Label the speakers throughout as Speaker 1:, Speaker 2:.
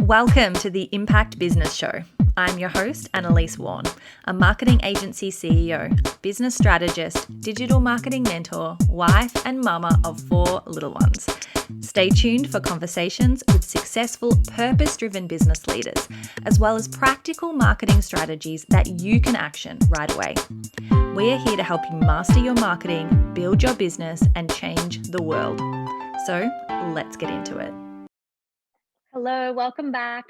Speaker 1: Welcome to the Impact Business Show. I'm your host, Annalise Warren, a marketing agency CEO, business strategist, digital marketing mentor, wife, and mama of 4 little ones. Stay tuned for conversations with successful, purpose-driven business leaders, as well as practical marketing strategies that you can action right away. We are here to help you master your marketing, build your business, and change the world. So let's get into it.
Speaker 2: Hello, welcome back.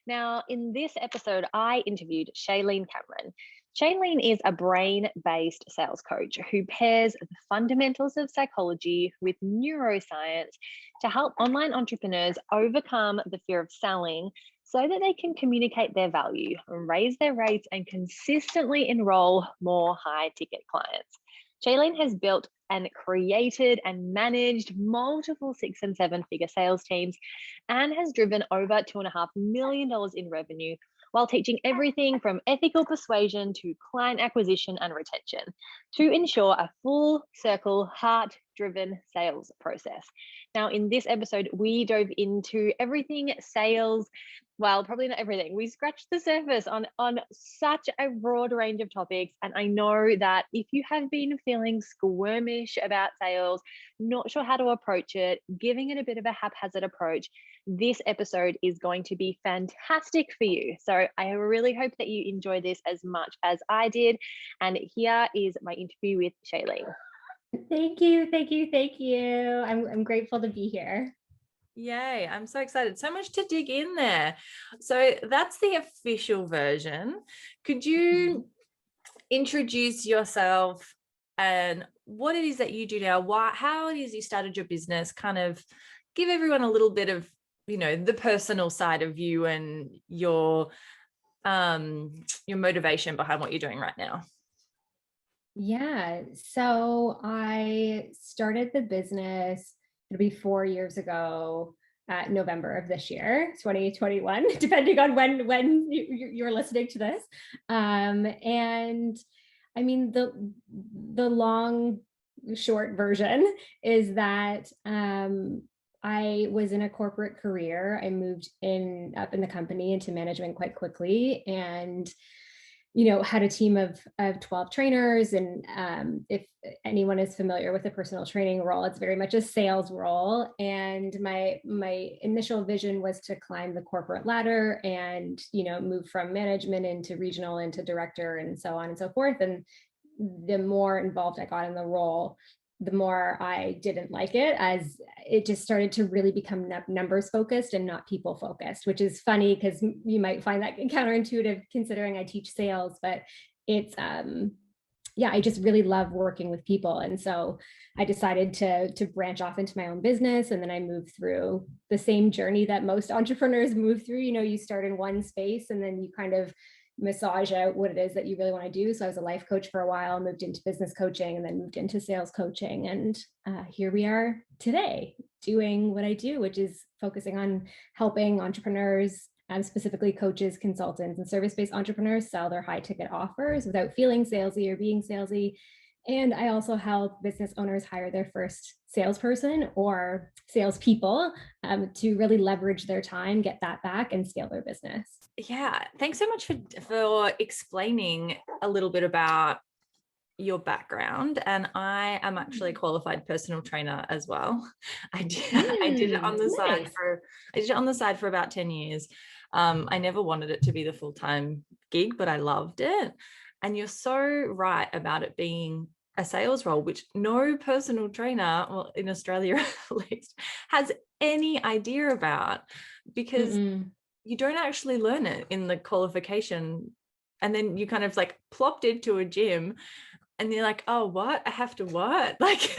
Speaker 2: Now, in this episode, I interviewed Shaylene Cameron. Shaylene is a brain-based sales coach who pairs the fundamentals of psychology with neuroscience to help online entrepreneurs overcome the fear of selling so that they can communicate their value, raise their rates, and consistently enroll more high-ticket clients. Shaylene has built and created and managed multiple 6- and 7-figure sales teams and has driven over $2.5 million in revenue while teaching everything from ethical persuasion to client acquisition and retention to ensure a full circle, heart-driven sales process. Now, in this episode, we dove into everything sales. Well, probably not everything. We scratched the surface on such a broad range of topics. And I know that if you have been feeling squeamish about sales, not sure how to approach it, giving it a bit of a haphazard approach, this episode is going to be fantastic for you. So I really hope that you enjoy this as much as I did. And here is my interview with Shaylene.
Speaker 3: Thank you. I'm grateful to be here.
Speaker 1: Yay, I'm so excited. So much to dig in there. So that's the official version. Could you introduce yourself and what it is that you do now, how it is you started your business, kind of give everyone a little bit of, the personal side of you and your motivation behind what you're doing right now.
Speaker 3: Yeah, so I started the business, it'll be 4 years ago, November of this year, 2021, depending on when you're listening to this. And I mean, the long, short version is that I was in a corporate career. I moved up in the company into management quite quickly, and had a team of 12 trainers. And if anyone is familiar with the personal training role, it's very much a sales role. And my initial vision was to climb the corporate ladder and, move from management into regional, into director, and so on and so forth. And the more involved I got in the role, the more I didn't like it, as it just started to really become numbers focused and not people focused, which is funny because you might find that counterintuitive considering I teach sales, but it's, I just really love working with people. And so I decided to branch off into my own business. And then I moved through the same journey that most entrepreneurs move through. You start in one space and then you kind of massage out what it is that you really want to do. So I was a life coach for a while, moved into business coaching, and then moved into sales coaching. And here we are today doing what I do, which is focusing on helping entrepreneurs, specifically coaches, consultants, and service-based entrepreneurs sell their high ticket offers without feeling salesy or being salesy. And I also help business owners hire their first salesperson or salespeople to really leverage their time, get that back, and scale their business.
Speaker 1: Yeah, thanks so much for explaining a little bit about your background. And I am actually a qualified personal trainer as well. I did it on the side for about 10 years. I never wanted it to be the full-time gig, but I loved it. And you're so right about it being a sales role, which no personal trainer, well, in Australia at least, has any idea about, because you don't actually learn it in the qualification. And then you kind of like plopped into a gym and you're like, oh, what? I have to what? Like,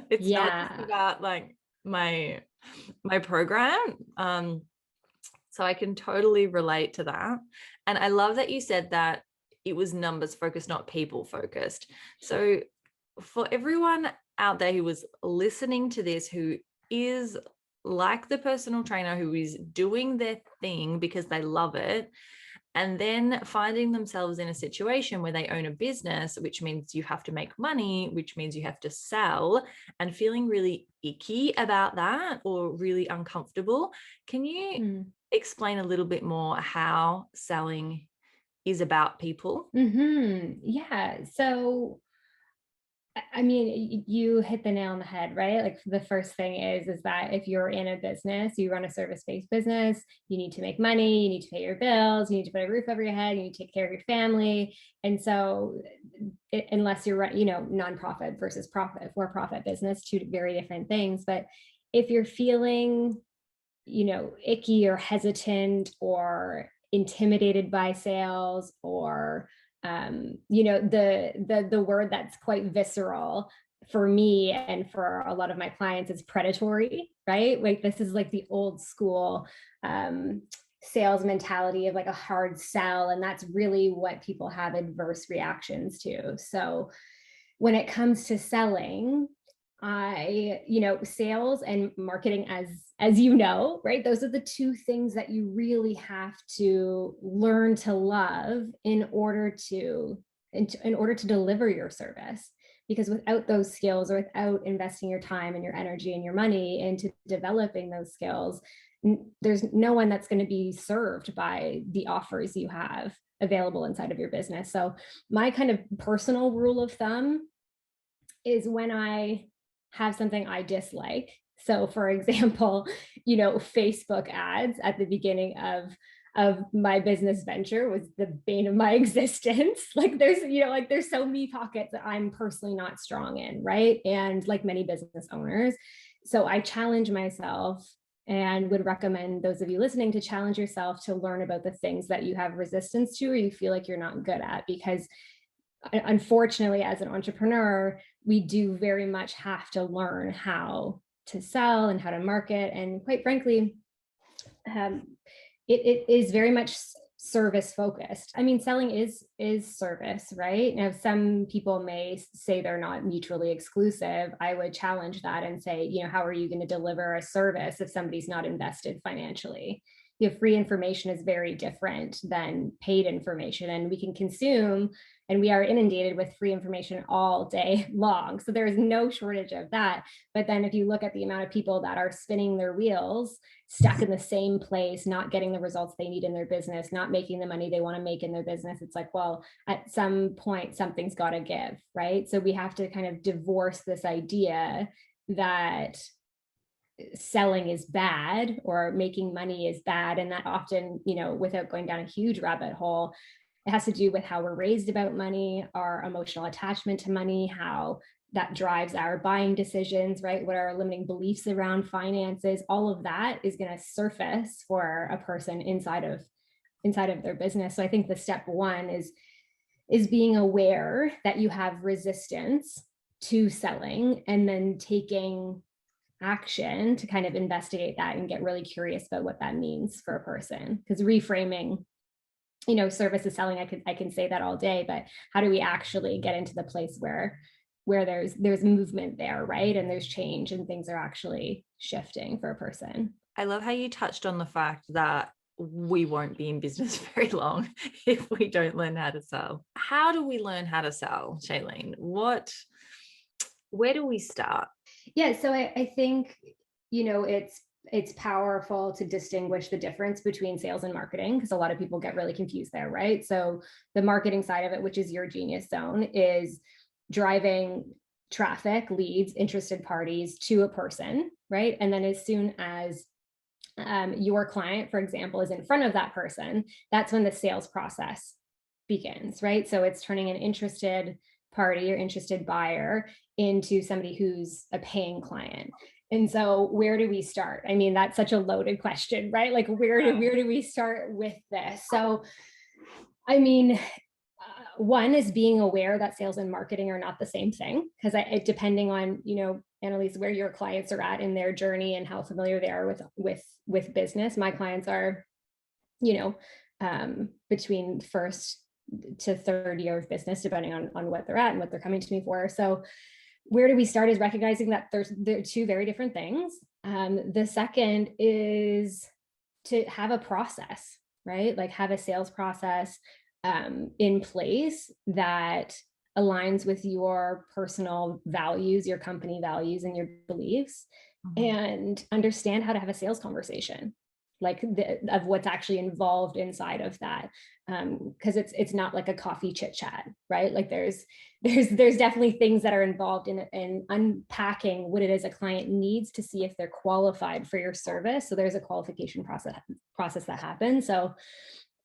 Speaker 1: it's not just about like my program. So I can totally relate to that. And I love that you said that it was numbers focused, not people focused. So for everyone out there who was listening to this, who is like the personal trainer, who is doing their thing because they love it, and then finding themselves in a situation where they own a business, which means you have to make money, which means you have to sell, and feeling really icky about that or really uncomfortable. Can you explain a little bit more how selling is about people?
Speaker 3: Yeah. So, I mean, you hit the nail on the head, right? Like the first thing is that if you're in a business, you run a service-based business, you need to make money, you need to pay your bills, you need to put a roof over your head, you need to take care of your family. And so unless you're, nonprofit versus profit, for-profit business, two very different things. But if you're feeling, icky or hesitant or intimidated by sales, or the word that's quite visceral for me and for a lot of my clients is predatory, right? Like this is like the old school sales mentality of like a hard sell, and that's really what people have adverse reactions to. So when it comes to selling, sales and marketing, as right? Those are the two things that you really have to learn to love in order to deliver your service. Because without those skills, or without investing your time and your energy and your money into developing those skills, there's no one that's going to be served by the offers you have available inside of your business. So my kind of personal rule of thumb is when I have something I dislike. So for example, Facebook ads at the beginning of my business venture was the bane of my existence. Like there's so many pockets that I'm personally not strong in, right? And like many business owners. So I challenge myself and would recommend those of you listening to challenge yourself to learn about the things that you have resistance to or you feel like you're not good at, because unfortunately, as an entrepreneur, we do very much have to learn how to sell and how to market. And quite frankly, it is very much service focused. I mean, selling is service, right? Now, some people may say they're not mutually exclusive. I would challenge that and say, how are you going to deliver a service if somebody's not invested financially? Free information is very different than paid information, and we can consume, and we are inundated with free information all day long. So there is no shortage of that. But then if you look at the amount of people that are spinning their wheels, stuck in the same place, not getting the results they need in their business, not making the money they want to make in their business, it's like, well, at some point, something's got to give, right? So we have to kind of divorce this idea that selling is bad or making money is bad. And that often, without going down a huge rabbit hole, it has to do with how we're raised about money, our emotional attachment to money, how that drives our buying decisions, right? What are our limiting beliefs around finances? All of that is going to surface for a person inside of their business. So I think the step one is being aware that you have resistance to selling, and then taking action to kind of investigate that and get really curious about what that means for a person. Because reframing, service is selling, I can say that all day, but how do we actually get into the place where there's movement there, right? And there's change and things are actually shifting for a person.
Speaker 1: I love how you touched on the fact that we won't be in business very long if we don't learn how to sell. How do we learn how to sell, Shaylene? Where do we start?
Speaker 3: Yeah, so I think, it's powerful to distinguish the difference between sales and marketing, because a lot of people get really confused there, right? So the marketing side of it, which is your genius zone, is driving traffic, leads, interested parties to a person, right? And then as soon as your client, for example, is in front of that person, that's when the sales process begins, right? So it's turning an interested party or interested buyer into somebody who's a paying client. And so where do we start? I mean, that's such a loaded question, right? Like where do we start with this? So, I mean, one is being aware that sales and marketing are not the same thing, because depending on, Annalise, where your clients are at in their journey and how familiar they are with business. My clients are, between first to third year of business, depending on what they're at and what they're coming to me for. So where do we start is recognizing that they're two very different things. The second is to have a process, right? Like have a sales process in place that aligns with your personal values, your company values, and your beliefs, and understand how to have a sales conversation, like of what's actually involved inside of that. Because it's not like a coffee chit chat, right? Like there's definitely things that are involved in unpacking what it is a client needs to see if they're qualified for your service. So there's a qualification process that happens. So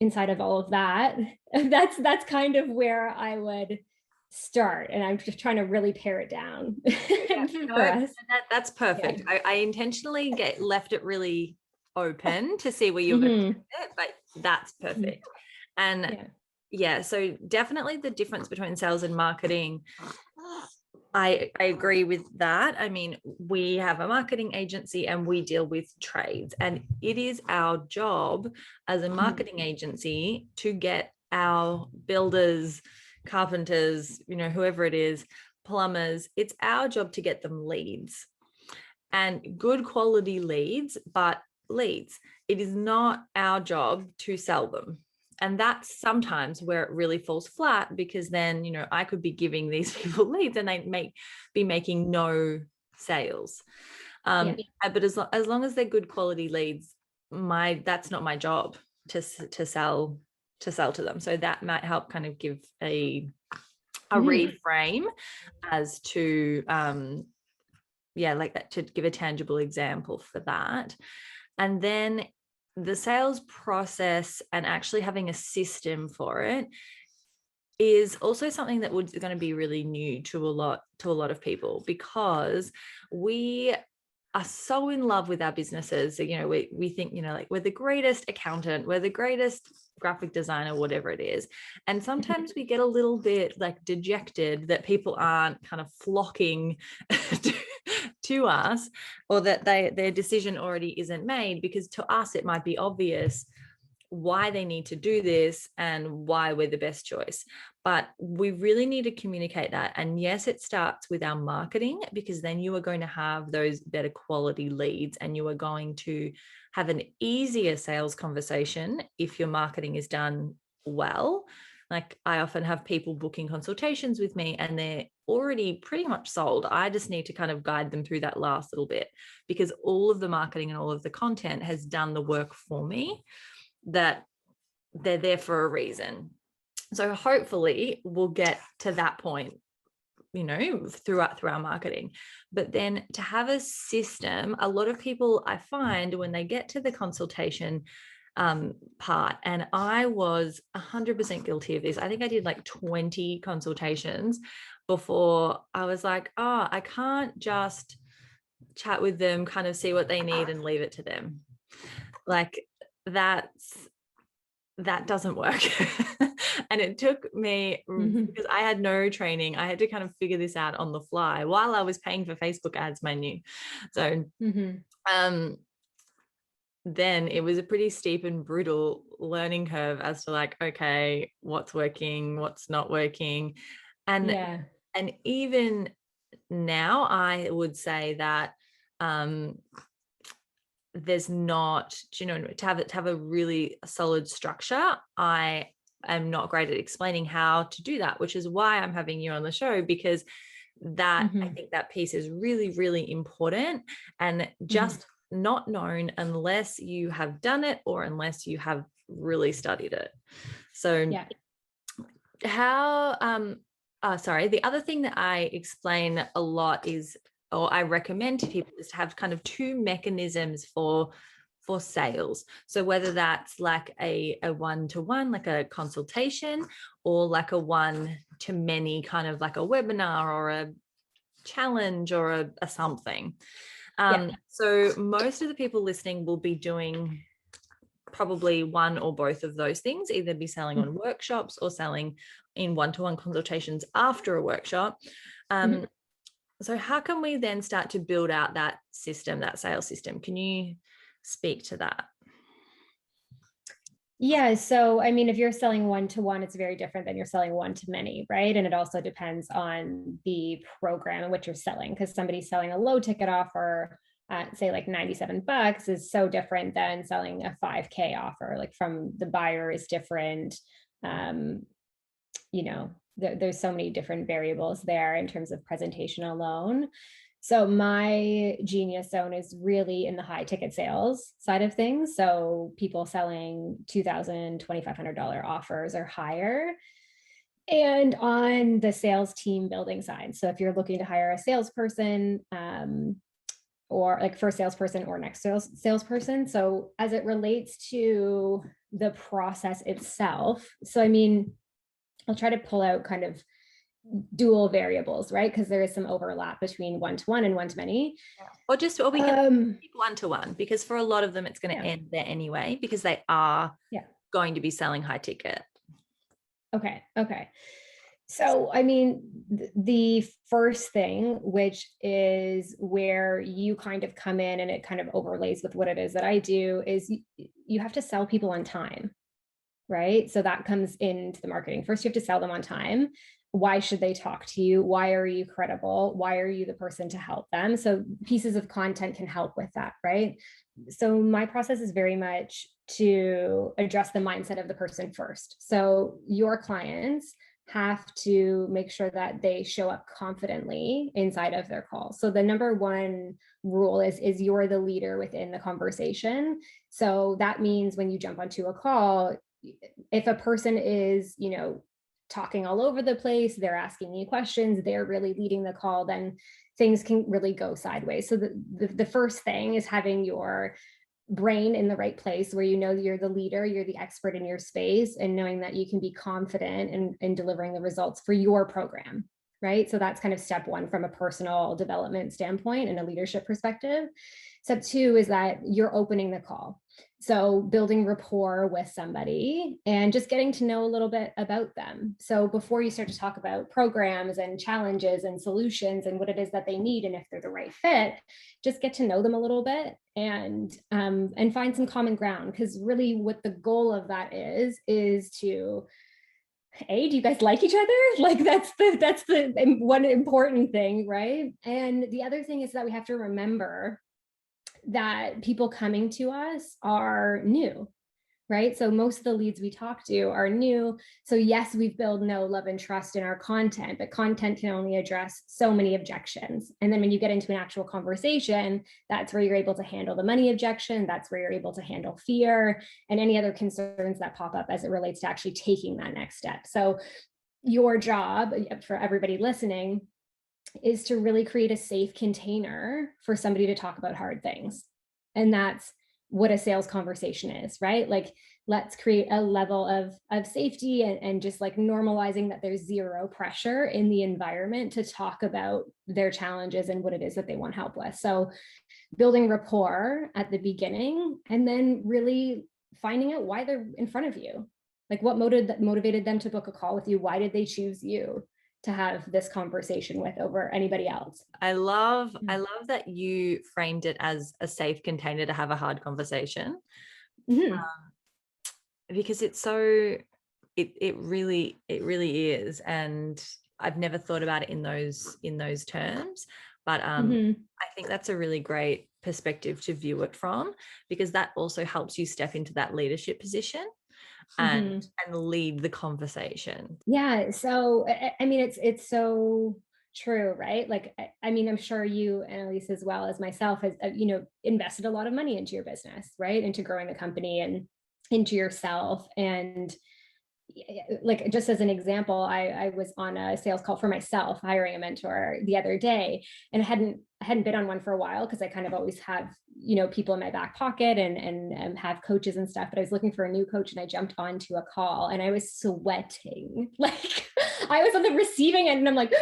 Speaker 3: inside of all of that, that's kind of where I would start, and I'm just trying to really pare it down.
Speaker 1: That's perfect. Yeah. I intentionally left it really open to see where you're going to it, but that's perfect. And so definitely the difference between sales and marketing, I agree with that. I mean, we have a marketing agency and we deal with trades, and it is our job as a marketing agency to get our builders, carpenters, whoever it is, plumbers, it's our job to get them leads, and good quality leads, but leads. It is not our job to sell them. And that's sometimes where it really falls flat, because then, I could be giving these people leads and they be making no sales. But as long as they're good quality leads, that's not my job to sell to them. So that might help kind of give a reframe as to, like that, to give a tangible example for that. And then the sales process and actually having a system for it is also something that is going to be really new to a lot of people, because we are so in love with our businesses. We think, like we're the greatest accountant, we're the greatest graphic designer, whatever it is. And sometimes we get a little bit like dejected that people aren't kind of flocking to us, or that their decision already isn't made, because to us it might be obvious why they need to do this and why we're the best choice. But we really need to communicate that. And yes, it starts with our marketing, because then you are going to have those better quality leads and you are going to have an easier sales conversation if your marketing is done well. Like I often have people booking consultations with me and they're already pretty much sold. I just need to kind of guide them through that last little bit, because all of the marketing and all of the content has done the work for me, that they're there for a reason. So hopefully we'll get to that point, through our marketing. But then to have a system, a lot of people I find when they get to the consultation part, and I was 100% guilty of this. I think I did like 20 consultations before I was like, oh, I can't just chat with them, kind of see what they need and leave it to them. Like that doesn't work. And it took me, because I had no training, I had to kind of figure this out on the fly while I was paying for Facebook ads, mind you. So then it was a pretty steep and brutal learning curve as to like, okay, what's working, what's not working. And even now I would say that there's not, to have a really solid structure, I am not great at explaining how to do that, which is why I'm having you on the show, because that I think that piece is really, really important, and just not known unless you have done it or unless you have really studied it. So how the other thing that I explain a lot is, or I recommend to people, is to have kind of two mechanisms for sales. So whether that's like a one-to-one, like a consultation, or like a one-to-many, kind of like a webinar or a challenge or a something. So most of the people listening will be doing probably one or both of those things, either be selling on workshops or selling in one-to-one consultations after a workshop. So how can we then start to build out that system, that sales system? Can you speak to that?
Speaker 3: Yeah. So, I mean, if you're selling one-to-one, it's very different than you're selling one-to-many, right? And it also depends on the program in which you're selling, because somebody's selling a low ticket offer at say like $97 is so different than selling a 5K offer. Like from the buyer is different. You know, there's so many different variables there in terms of presentation alone. So my genius zone is really in the high ticket sales side of things. So people selling $2,000, $2,500 offers or higher. And on the sales team building side. So if you're looking to hire a salesperson, or like first salesperson or next salesperson. So as it relates to the process itself, so I mean, I'll try to pull out kind of dual variables, right? Because there is some overlap between one-to-one and one-to-many.
Speaker 1: Or we can one-to-one, because for a lot of them, it's going to end there anyway, because they are going to be selling high ticket.
Speaker 3: Okay. So, I mean, the first thing, which is where you kind of come in and it kind of overlays with what it is that I do, is you have to sell people on time, right? So that comes into the marketing. First, you have to sell them on time. Why should they talk to you? Why are you credible? Why are you the person to help them? So pieces of content can help with that, right? So my process is very much to address the mindset of the person first. So your clients have to make sure that they show up confidently inside of their call. So the number one rule is you're the leader within the conversation. So that means when you jump onto a call, if a person is, you know, talking all over the place, they're asking you questions, they're really leading the call, then things can really go sideways. So the first thing is having your brain in the right place, where you know you're the leader, you're the expert in your space, and knowing that you can be confident in delivering the results for your program, right? So that's kind of step one from a personal development standpoint and a leadership perspective. Step two is that you're opening the call. So building rapport with somebody and just getting to know a little bit about them. So before you start to talk about programs and challenges and solutions and what it is that they need, and if they're the right fit, just get to know them a little bit and find some common ground. Because really what the goal of that is to, hey, do you guys like each other? Like that's the one important thing, right? And the other thing is that we have to remember that people coming to us are new, right? So most of the leads we talk to are new. So yes, we've built know, love, and trust in our content, but content can only address so many objections. And then when you get into an actual conversation, that's where you're able to handle the money objection. That's where you're able to handle fear and any other concerns that pop up as it relates to actually taking that next step. So your job, for everybody listening, is to really create a safe container for somebody to talk about hard things. And that's what a sales conversation is, right? Like, let's create a level of safety and just like normalizing that there's zero pressure in the environment to talk about their challenges and what it is that they want help with. So building rapport at the beginning, and then really finding out why they're in front of you. Like, what motivated them to book a call with you? Why did they choose you to have this conversation with over anybody else?
Speaker 1: I love that you framed it as a safe container to have a hard conversation.
Speaker 3: Mm-hmm.
Speaker 1: Because it's so, it really is. And I've never thought about it in those terms, but I think that's a really great perspective to view it from, because that also helps you step into that leadership position and lead the conversation.
Speaker 3: Yeah. So, I mean, it's so true, right? Like, I mean, I'm sure you, Annalise, as well as myself, has, invested a lot of money into your business, right? Into growing the company and into yourself. And like, just as an example, I was on a sales call for myself, hiring a mentor the other day, and I hadn't been on one for a while, because I kind of always have, people in my back pocket and have coaches and stuff, but I was looking for a new coach, and I jumped onto a call and I was sweating. Like, I was on the receiving end, and I'm like,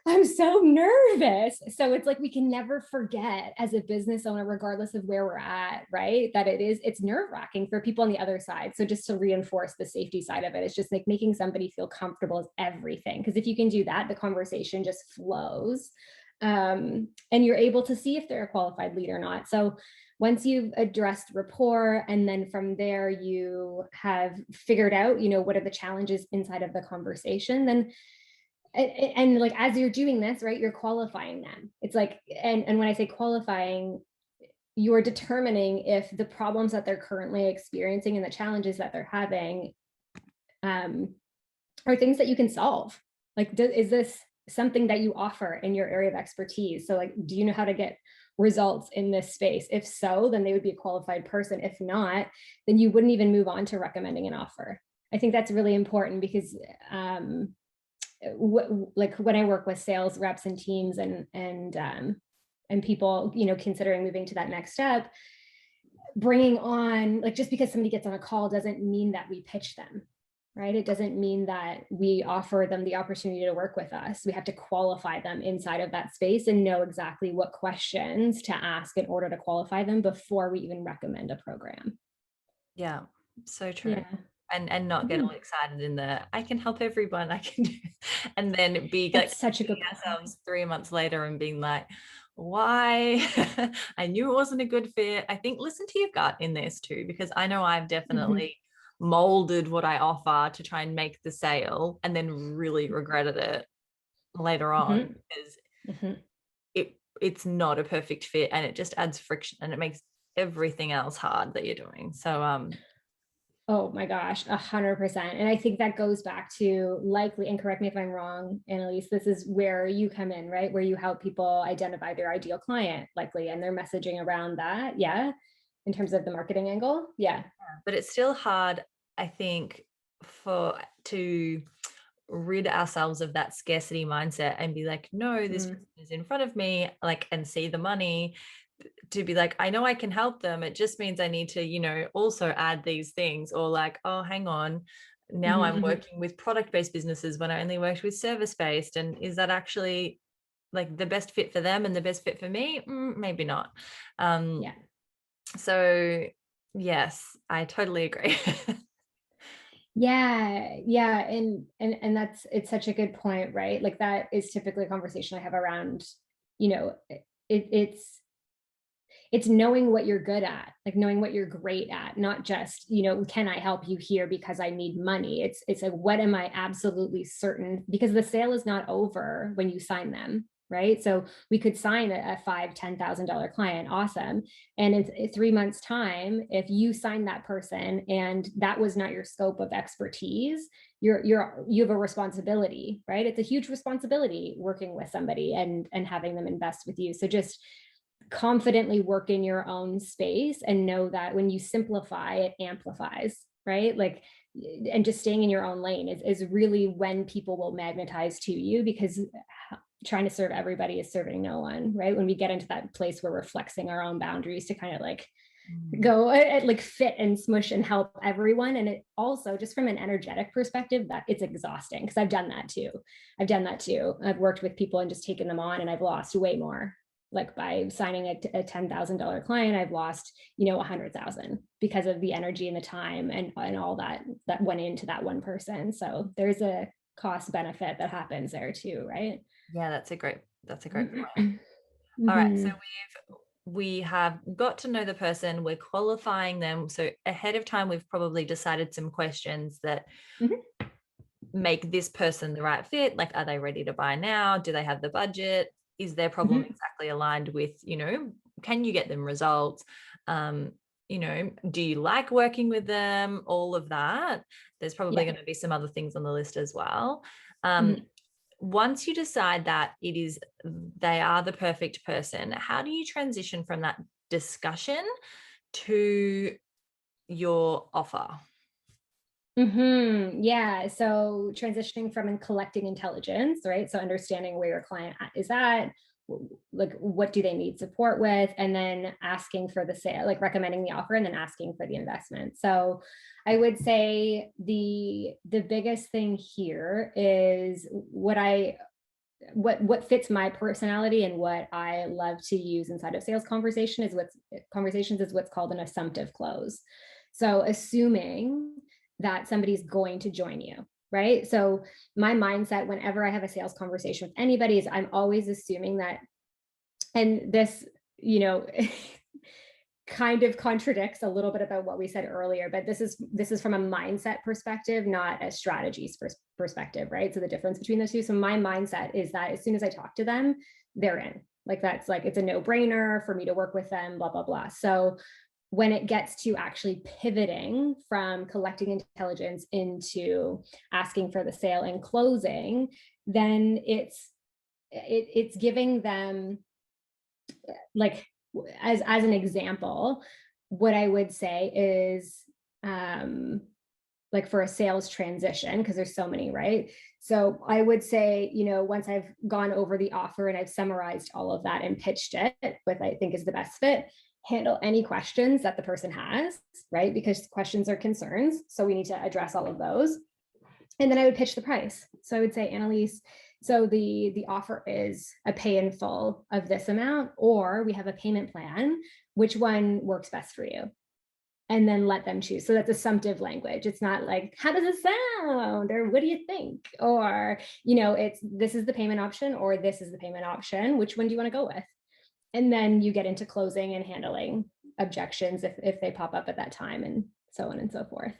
Speaker 3: I'm so nervous. So it's like, we can never forget as a business owner, regardless of where we're at, right, that it's nerve-wracking for people on the other side. So just to reinforce the safety side of it, it's just like making somebody feel comfortable is everything. Because if you can do that, the conversation just flows. And you're able to see if they're a qualified lead or not. So once you've addressed rapport, and then from there you have figured out, what are the challenges inside of the conversation, then and like, as you're doing this, right, you're qualifying them. It's like, and when I say qualifying, you're determining if the problems that they're currently experiencing and the challenges that they're having are things that you can solve. Like, is this something that you offer in your area of expertise? So like, do you know how to get results in this space? If so, then they would be a qualified person. If not, then you wouldn't even move on to recommending an offer. I think that's really important because like when I work with sales reps and teams and people, you know, considering moving to that next step, bringing on, like, just because somebody gets on a call doesn't mean that we pitch them, right? It doesn't mean that we offer them the opportunity to work with us. We have to qualify them inside of that space and know exactly what questions to ask in order to qualify them before we even recommend a program.
Speaker 1: Yeah, so true.
Speaker 3: Yeah.
Speaker 1: And not get all excited in the I can help everyone, I can do, and then be
Speaker 3: That's
Speaker 1: like
Speaker 3: such a good
Speaker 1: ourselves 3 months later and being like, why? I knew it wasn't a good fit. I think listen to your gut in this too, because I know I've definitely molded what I offer to try and make the sale and then really regretted it later on because it's not a perfect fit and it just adds friction and it makes everything else hard that you're doing. So
Speaker 3: oh my gosh, 100%. And I think that goes back to likely, and correct me if I'm wrong, Annalise, this is where you come in, right? Where you help people identify their ideal client, likely, and their messaging around that. Yeah. In terms of the marketing angle. Yeah.
Speaker 1: But it's still hard, I think, to rid ourselves of that scarcity mindset and be like, no, this person is in front of me, like, and see the money, to be like, I know I can help them. It just means I need to, you know, also add these things, or like, oh, hang on, now I'm working with product-based businesses when I only worked with service-based. And is that actually like the best fit for them and the best fit for me? Maybe not.
Speaker 3: Yeah.
Speaker 1: So yes, I totally agree.
Speaker 3: Yeah. And that's, it's such a good point, right? Like that is typically a conversation I have around, you know, it's knowing what you're good at, like knowing what you're great at, not just, you know, can I help you here because I need money? It's like, what am I absolutely certain? Because the sale is not over when you sign them, right? So we could sign a $5,000-$10,000 client, awesome. And in 3 months' time, if you sign that person and that was not your scope of expertise, you have a responsibility, right? It's a huge responsibility working with somebody and having them invest with you. So just confidently work in your own space and know that when you simplify, it amplifies, right? Like, and just staying in your own lane is really when people will magnetize to you, because trying to serve everybody is serving no one, right? When we get into that place where we're flexing our own boundaries to kind of like go like fit and smush and help everyone. And it also, just from an energetic perspective, that it's exhausting, because I've done that too. I've worked with people and just taken them on, and I've lost way more. Like by signing a $10,000 client, I've lost, you know, 100,000 because of the energy and the time and all that went into that one person. So there's a cost benefit that happens there too, right?
Speaker 1: Yeah, that's a great point. All right, so we have got to know the person, we're qualifying them. So ahead of time, we've probably decided some questions that make this person the right fit. Like, are they ready to buy now? Do they have the budget? Is their problem exactly aligned with, you know, can you get them results? You know, do you like working with them? All of that. There's probably going to be some other things on the list as well. Once you decide that they are the perfect person, how do you transition from that discussion to your offer?
Speaker 3: Yeah. So transitioning from collecting intelligence, right? So understanding where your client is at, like what do they need support with, and then asking for the sale, like recommending the offer and then asking for the investment. So I would say the biggest thing here is what fits my personality and what I love to use inside of sales conversations is what's called an assumptive close. So assuming that somebody's going to join you, right? So my mindset whenever I have a sales conversation with anybody is I'm always assuming that, and this, you know, kind of contradicts a little bit about what we said earlier, but this is from a mindset perspective, not a strategies perspective, right? So the difference between the two. So my mindset is that as soon as I talk to them, they're in. Like that's like, it's a no-brainer for me to work with them, blah, blah, blah. So when it gets to actually pivoting from collecting intelligence into asking for the sale and closing, then it's giving them, like, as an example, what I would say is, like for a sales transition, because there's so many, right? So I would say, once I've gone over the offer and I've summarized all of that and pitched it with, I think is the best fit, handle any questions that the person has, right? Because questions are concerns. So we need to address all of those. And then I would pitch the price. So I would say, Annalise, so the offer is a pay in full of this amount, or we have a payment plan. Which one works best for you? And then let them choose. So that's assumptive language. It's not like, how does it sound? Or what do you think? Or, it's, this is the payment option, or this is the payment option. Which one do you want to go with? And then you get into closing and handling objections if they pop up at that time, and so on and so forth.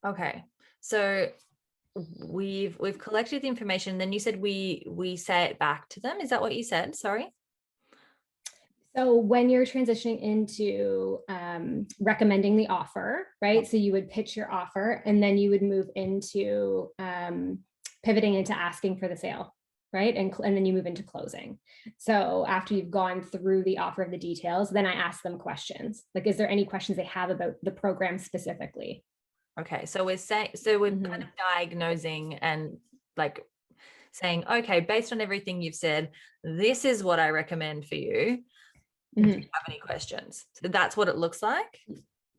Speaker 1: Okay. So we've collected the information. Then you said we say it back to them. Is that what you said? Sorry.
Speaker 3: So when you're transitioning into recommending the offer, right? So you would pitch your offer, and then you would move into pivoting into asking for the sale, right? And then you move into closing. So after you've gone through the offer of the details, then I ask them questions. Like, is there any questions they have about the program specifically?
Speaker 1: Okay. So we're kind of diagnosing and like saying, okay, based on everything you've said, this is what I recommend for you. Do you have any questions? So that's what it looks like.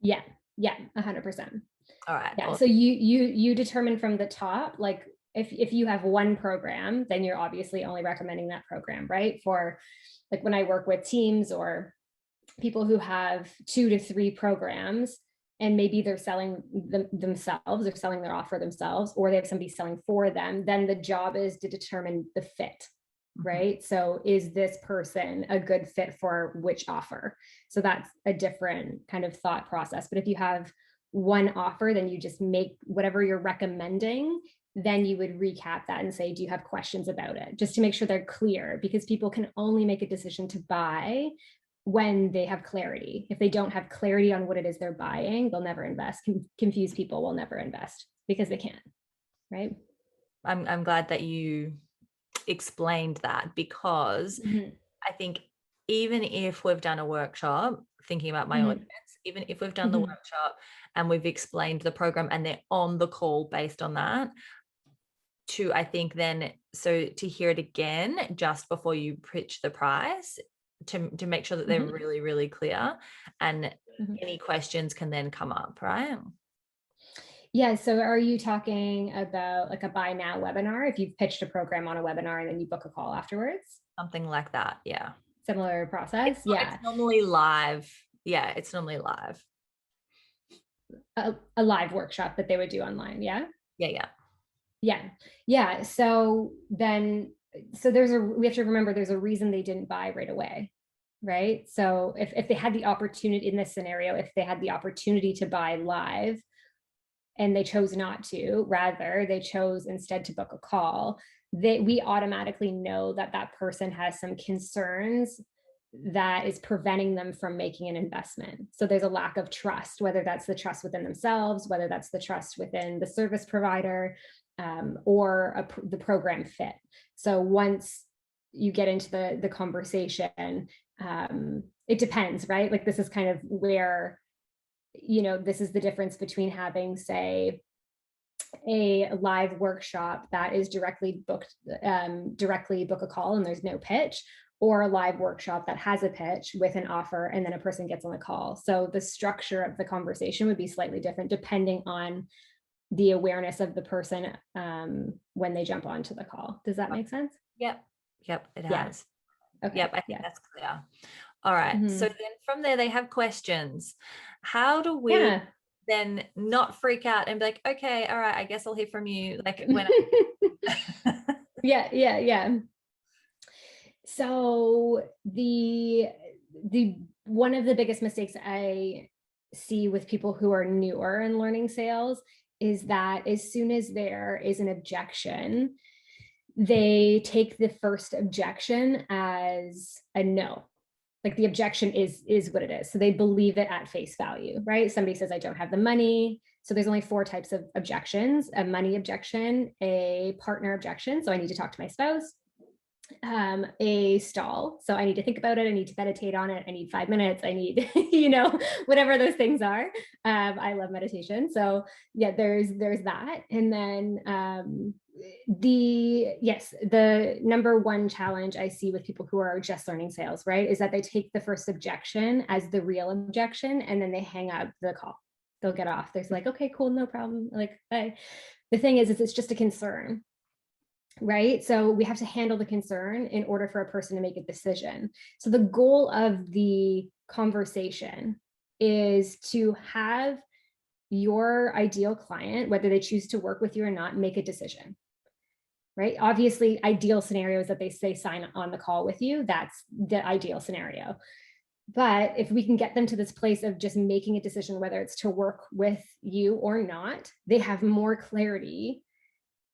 Speaker 3: Yeah. 100%.
Speaker 1: All right.
Speaker 3: Yeah.
Speaker 1: Awesome.
Speaker 3: So you determine from the top, like if you have one program, then you're obviously only recommending that program, right? For like when I work with teams or people who have 2 to 3 programs, and maybe they're selling themselves, or selling their offer themselves, or they have somebody selling for them, then the job is to determine the fit. Right? So is this person a good fit for which offer? So that's a different kind of thought process. But if you have one offer, then you just make whatever you're recommending, then you would recap that and say, do you have questions about it? Just to make sure they're clear, because people can only make a decision to buy when they have clarity. If they don't have clarity on what it is they're buying, they'll never invest. Confused people will never invest because they can't. Right?
Speaker 1: I'm glad that you explained that, because I think even if we've done a workshop, thinking about my audience, even if we've done the workshop and we've explained the program and they're on the call based on that, I think then, so to hear it again just before you pitch the price, to make sure that they're really, really clear, and any questions can then come up, right?
Speaker 3: Yeah. So are you talking about like a buy now webinar? If you've pitched a program on a webinar and then you book a call afterwards?
Speaker 1: Something like that. Yeah.
Speaker 3: Similar process.
Speaker 1: It's normally live. Yeah. It's normally live.
Speaker 3: A live workshop that they would do online. Yeah. Yeah. So then, we have to remember there's a reason they didn't buy right away. Right. So if they had the opportunity in this scenario, if they had the opportunity to buy live, and they chose not to, rather they chose instead to book a call, we automatically know that person has some concerns that is preventing them from making an investment. So there's a lack of trust, whether that's the trust within themselves, whether that's the trust within the service provider, or the program fit. So once you get into the conversation, it depends, right? Like this is kind of where, this is the difference between having, say, a live workshop that is directly book a call and there's no pitch, or a live workshop that has a pitch with an offer and then a person gets on the call. So the structure of the conversation would be slightly different depending on the awareness of the person when they jump onto the call. Does that make sense?
Speaker 1: Yep, it has.
Speaker 3: Okay.
Speaker 1: Yep, I think that's clear. All right. So then from there, they have questions. How do we then not freak out and be like, okay, all right, I guess I'll hear from you. Like when
Speaker 3: Yeah. So the one of the biggest mistakes I see with people who are newer in learning sales is that as soon as there is an objection, they take the first objection as a no. Like the objection is what it is. So they believe it at face value, right? Somebody says, I don't have the money. So there's only 4 types of objections: a money objection, a partner objection. So I need to talk to my spouse. A stall. So I need to think about it. I need to meditate on it. I need 5 minutes. I need, whatever those things are. I love meditation. So yeah, there's that. And then the number one challenge I see with people who are just learning sales, right, is that they take the first objection as the real objection, and then they hang up the call. They'll get off. They're like, okay, cool, no problem. Like, bye. The thing is it's just a concern, right? So we have to handle the concern in order for a person to make a decision. So the goal of the conversation is to have your ideal client, whether they choose to work with you or not, make a decision, right? Obviously, ideal scenario is that they say sign on the call with you. That's the ideal scenario. But if we can get them to this place of just making a decision, whether it's to work with you or not, they have more clarity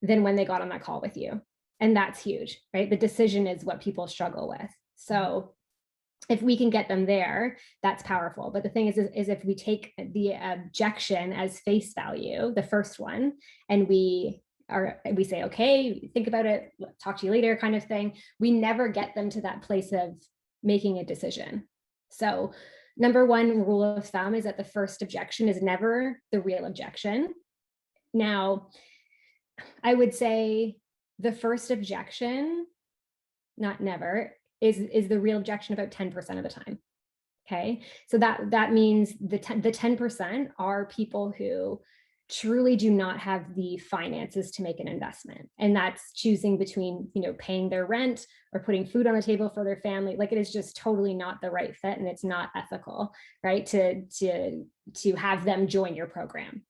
Speaker 3: than when they got on that call with you. And that's huge, right? The decision is what people struggle with. So if we can get them there, that's powerful. But the thing is if we take the objection as face value, the first one, and we say, okay, think about it, talk to you later kind of thing, we never get them to that place of making a decision. So number one rule of thumb is that the first objection is never the real objection. Now, I would say the first objection, not never, is the real objection about 10% of the time. Okay, so that means the 10% are people who truly do not have the finances to make an investment, and that's choosing between paying their rent or putting food on the table for their family. Like, it is just totally not the right fit, and it's not ethical, right, to have them join your program.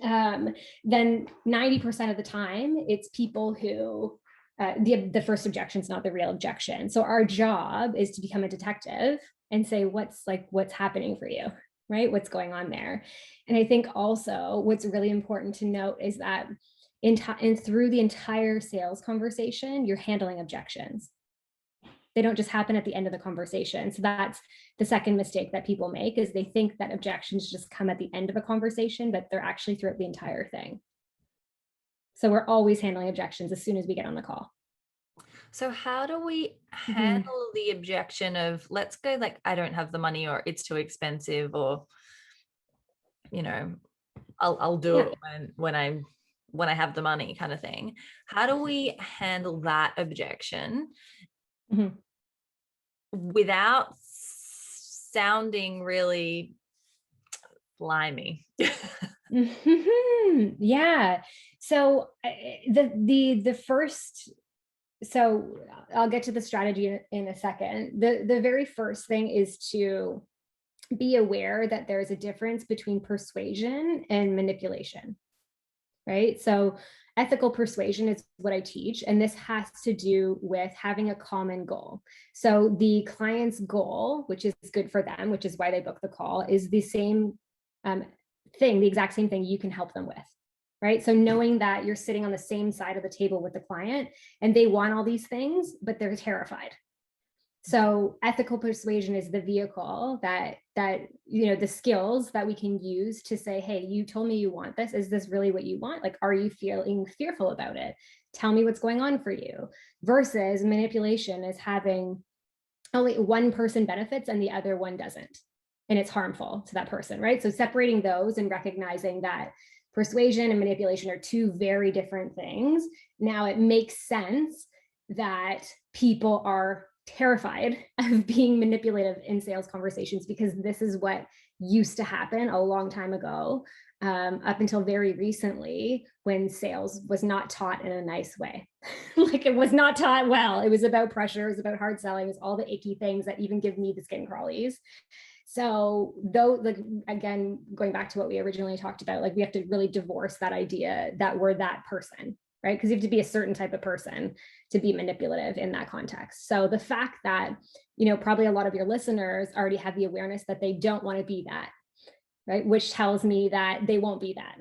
Speaker 3: Then 90% of the time, it's people who the first objection is not the real objection. So our job is to become a detective and say, what's happening for you, right? What's going on there? And I think also what's really important to note is that through the entire sales conversation, you're handling objections. They don't just happen at the end of the conversation. So that's the second mistake that people make, is they think that objections just come at the end of a conversation, but they're actually throughout the entire thing. So we're always handling objections as soon as we get on the call.
Speaker 1: So how do we handle the objection of, let's go, like, I don't have the money, or it's too expensive, or, I'll do it when I have the money kind of thing. How do we handle that objection without sounding really slimy?
Speaker 3: Yeah. So the first, so I'll get to the strategy in a second. The very first thing is to be aware that there's a difference between persuasion and manipulation, right? So ethical persuasion is what I teach, and this has to do with having a common goal. So the client's goal, which is good for them, which is why they book the call, is the same thing, the exact same thing you can help them with, right? So knowing that you're sitting on the same side of the table with the client and they want all these things, but they're terrified. So ethical persuasion is the vehicle that the skills that we can use to say, hey, you told me you want this. Is this really what you want? Like, are you feeling fearful about it? Tell me what's going on for you. Versus manipulation is having only one person benefits and the other one doesn't, and it's harmful to that person, right? So separating those and recognizing that persuasion and manipulation are two very different things. Now it makes sense that people are terrified of being manipulative in sales conversations, because this is what used to happen a long time ago, up until very recently, when sales was not taught in a nice way. Like, it was not taught well. It was about pressure, it was about hard selling, it was all the icky things that even give me the skin crawlies. So though, like, again, going back to what we originally talked about, like, we have to really divorce that idea that we're that person, right? Because you have to be a certain type of person to be manipulative in that context. So the fact that, probably a lot of your listeners already have the awareness that they don't want to be that, right? Which tells me that they won't be that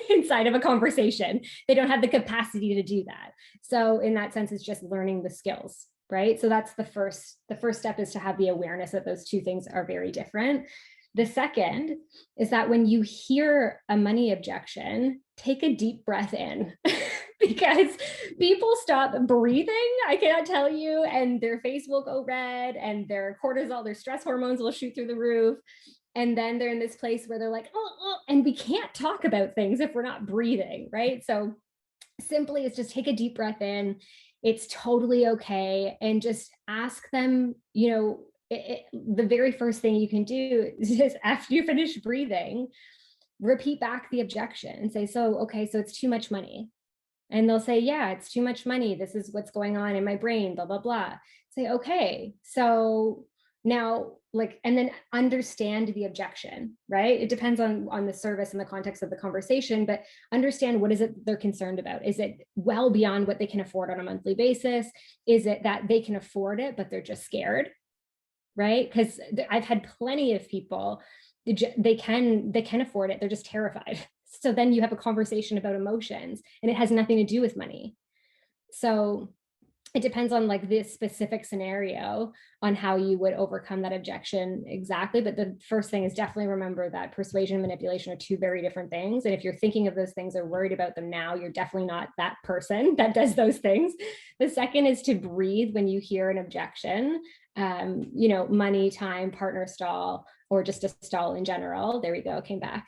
Speaker 3: inside of a conversation. They don't have the capacity to do that. So in that sense, it's just learning the skills, right? So that's the first step, is to have the awareness that those two things are very different. The second is that when you hear a money objection, take a deep breath in because people stop breathing, I cannot tell you, and their face will go red and their cortisol, their stress hormones will shoot through the roof. And then they're in this place where they're like, oh, and we can't talk about things if we're not breathing, right? So simply, it's just take a deep breath in. It's totally okay. And just ask them, the very first thing you can do is just, after you finish breathing, repeat back the objection and say, so it's too much money. And they'll say, yeah, it's too much money. This is what's going on in my brain, blah, blah, blah. Say, okay, so now, and then understand the objection, right? It depends on the service and the context of the conversation, but understand, what is it they're concerned about? Is it well beyond what they can afford on a monthly basis? Is it that they can afford it, but they're just scared, right? Because I've had plenty of people, they can afford it, they're just terrified. So then you have a conversation about emotions, and it has nothing to do with money. So it depends on this specific scenario on how you would overcome that objection exactly. But the first thing is definitely remember that persuasion and manipulation are two very different things. And if you're thinking of those things or worried about them now, you're definitely not that person that does those things. The second is to breathe when you hear an objection, money, time, partner stall, or just a stall in general. There we go, came back.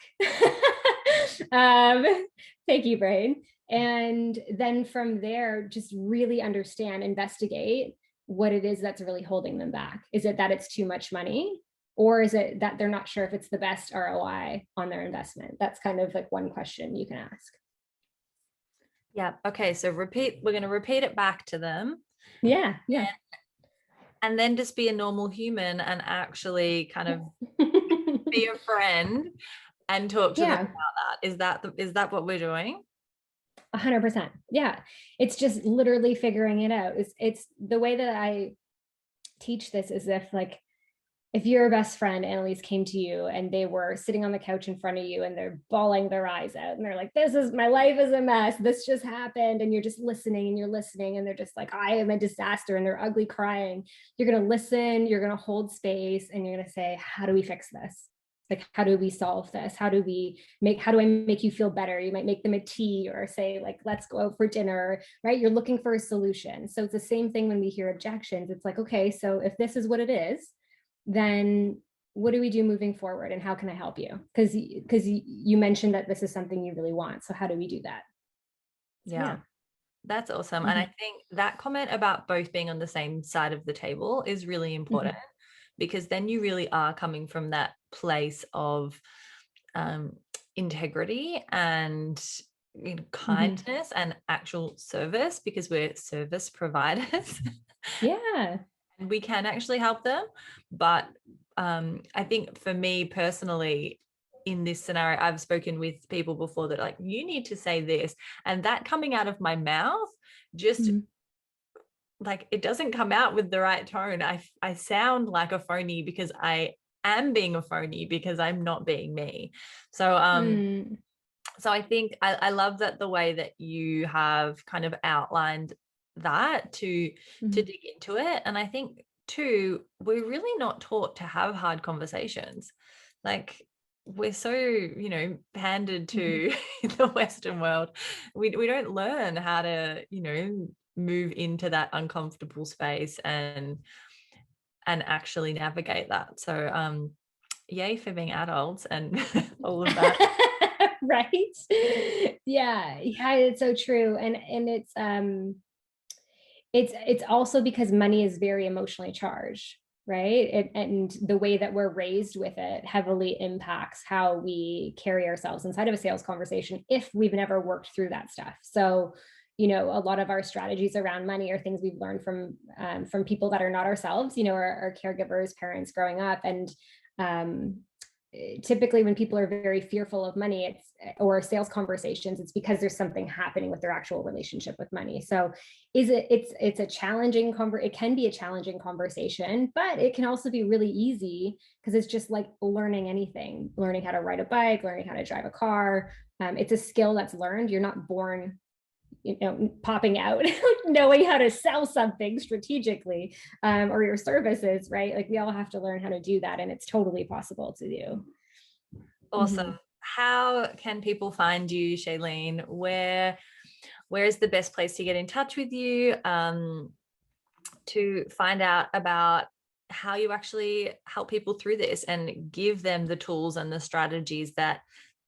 Speaker 3: Thank you, brain. And then from there, just really understand, investigate what it is that's really holding them back. Is it that it's too much money? Or is it that they're not sure if it's the best ROI on their investment? That's kind of one question you can ask.
Speaker 1: Yeah. Okay. So we're going to repeat it back to them.
Speaker 3: Yeah.
Speaker 1: And then just be a normal human and actually kind of be a friend and talk to them about that. Is that what we're doing?
Speaker 3: 100%. Yeah. It's just literally figuring it out. It's the way that I teach this is if your best friend, Annalise, came to you and they were sitting on the couch in front of you and they're bawling their eyes out and they're like, my life is a mess. This just happened. And you're just listening and you're listening and they're just like, I am a disaster, and they're ugly crying. You're going to listen, you're going to hold space, and you're going to say, how do we fix this? How do we solve this? How do I make you feel better? You might make them a tea or say let's go out for dinner, right? You're looking for a solution. So it's the same thing when we hear objections. It's okay, so if this is what it is, then what do we do moving forward? And how can I help you? Because you mentioned that this is something you really want. So how do we do that?
Speaker 1: Yeah. That's awesome. Mm-hmm. And I think that comment about both being on the same side of the table is really important. Mm-hmm. Because then you really are coming from that place of integrity and kindness mm-hmm. and actual service, because we're service providers.
Speaker 3: Yeah.
Speaker 1: And we can actually help them. But I think for me personally, in this scenario, I've spoken with people before that are you need to say this, and that coming out of my mouth just mm-hmm. It doesn't come out with the right tone. I sound like a phony because I am being a phony because I'm not being me. So so I think I love that the way that you have kind of outlined that to mm-hmm. to dig into it. And I think too, we're really not taught to have hard conversations. We're so, handed to mm-hmm. the Western world. We don't learn how to, move into that uncomfortable space and actually navigate that. So yay for being adults and all of that.
Speaker 3: Right. Yeah, it's so true. And it's also because money is very emotionally charged, right? And the way that we're raised with it heavily impacts how we carry ourselves inside of a sales conversation if we've never worked through that stuff. So a lot of our strategies around money are things we've learned from people that are not ourselves, our caregivers, parents growing up. And typically when people are very fearful of money, or sales conversations, it's because there's something happening with their actual relationship with money. So it's a challenging it can be a challenging conversation, but it can also be really easy, because it's just like learning anything, learning how to ride a bike, learning how to drive a car. It's a skill that's learned. You're not born, popping out, knowing how to sell something strategically, or your services, right? Like we all have to learn how to do that, and it's totally possible to do.
Speaker 1: Awesome. Mm-hmm. How can people find you, Shaylene? Where is the best place to get in touch with you, to find out about how you actually help people through this and give them the tools and the strategies that,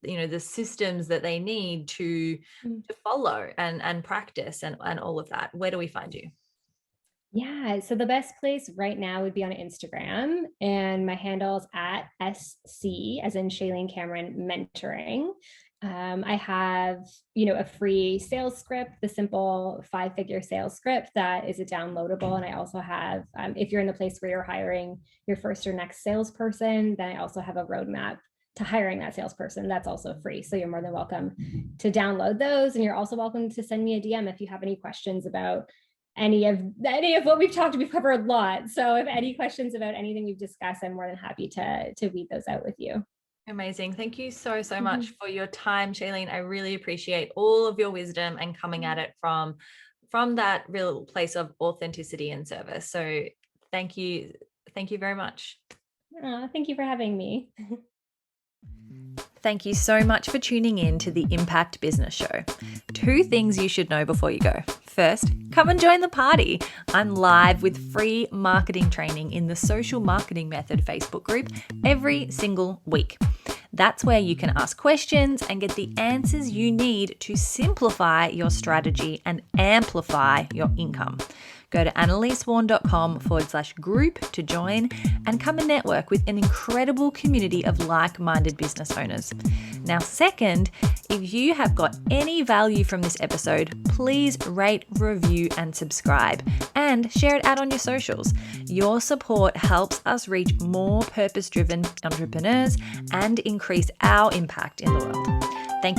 Speaker 1: the systems that they need to follow and practice and all of that? Where do we find you?
Speaker 3: Yeah, so the best place right now would be on Instagram, and my handle is at SC, as in Shaylene Cameron Mentoring. I have, a free sales script, the simple 5-figure sales script that is a downloadable. And I also have, if you're in the place where you're hiring your first or next salesperson, then I also have a roadmap to hiring that salesperson. That's also free. So you're more than welcome to download those. And you're also welcome to send me a DM if you have any questions about any of what we've talked. We've covered a lot. So if any questions about anything we've discussed, I'm more than happy to weed those out with you.
Speaker 1: Amazing. Thank you so much for your time, Shaylene. I really appreciate all of your wisdom and coming at it from that real place of authenticity and service. So thank you. Thank you very much.
Speaker 3: Thank you for having me.
Speaker 1: Thank you so much for tuning in to the Impact Business Show. 2 things you should know before you go. First, come and join the party. I'm live with free marketing training in the Social Marketing Method Facebook group every single week. That's where you can ask questions and get the answers you need to simplify your strategy and amplify your income. Go to annalisewarren.com/group to join and come and network with an incredible community of like-minded business owners. Now, second, if you have got any value from this episode, please rate, review, and subscribe, and share it out on your socials. Your support helps us reach more purpose-driven entrepreneurs and increase our impact in the world. Thank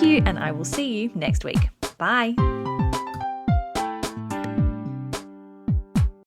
Speaker 1: you, and I will see you next week. Bye.